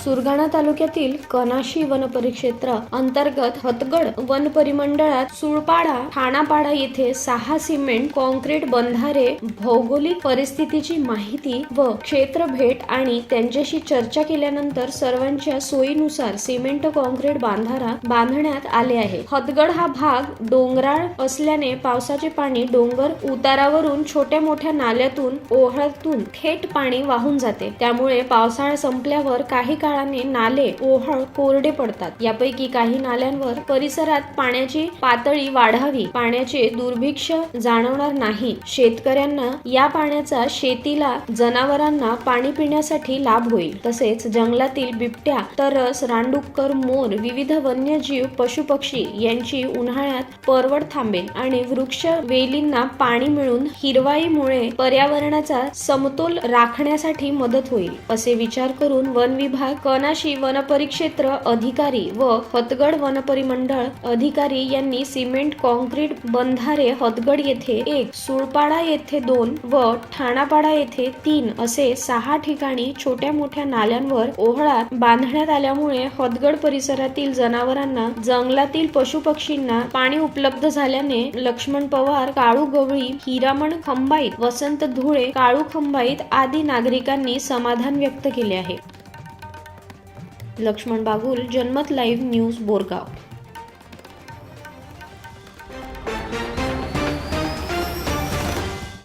सुरगाणा तालुक्यातील कनाशी वनपरिक्षेत्र अंतर्गत हतगड वन परिमंडळात सुळपाडा ठाणापाडा येथे 6 सिमेंट कॉन्क्रीट बंधारे भौगोलिक परिस्थितीची माहिती व क्षेत्र भेट आणि त्यांच्याशी चर्चा केल्यानंतर सर्वांच्या सोयीनुसार सिमेंट कॉन्क्रीट बांधारा बांधण्यात आले आहे। हतगड हा भाग डोंगराळ असल्याने पावसाचे पाणी डोंगर उतारावरून छोट्या मोठ्या नाल्यातून ओहळातून थेट पाणी वाहून जाते, त्यामुळे पावसाळा संपल्यावर काही काळाने नाले ओहळ कोरडे पडतात। यापैकी काही नाल्यांवर परिसरात पाण्याची पातळी वाढावी, पाण्याचे दुर्भिक्ष्य जाणवणार नाही। शेतकऱ्यांना या पाण्याचा शेतीला जनावरांना पाणी पिण्यासाठी लाभ होईल। तसेच जंगलातील बिबट्या, तरस, रानडुक्कर, मोर, विविध वन्यजीव, पशुपक्षी यांची उन्हाळ्यात परवड थांबेल आणि वृक्ष वेलींना पाणी मिळून हिरवाईमुळे पर्यावरणाचा समतोल राखण्यासाठी मदत होईल, असे विचार करून वन विभाग, कनाशी वनपरिक्षेत्र अधिकारी व हतगड वनपरिमंडळ अधिकारी यांनी सिमेंट कॉन्क्रीट बंधारे हतगड येथे 1, सुळपाडा येथे 2 व ठाणापाडा येथे 3 असे 6 ठिकाणी छोट्या मोठ्या नाल्यांवर ओहळात बांधण्यात आल्यामुळे हतगड परिसरातील जनावरांना, जंगलातील पशुपक्षींना पाणी उपलब्ध झाल्याने लक्ष्मण पवार, काळू गवळी, हिरामण खंबाईत, वसंत धुळे, काळू खंबाईत आदी नागरिकांनी समाधान व्यक्त केले आहे। लक्ष्मण बागुल, जनमत लाईव्ह न्यूज, बोरगाव।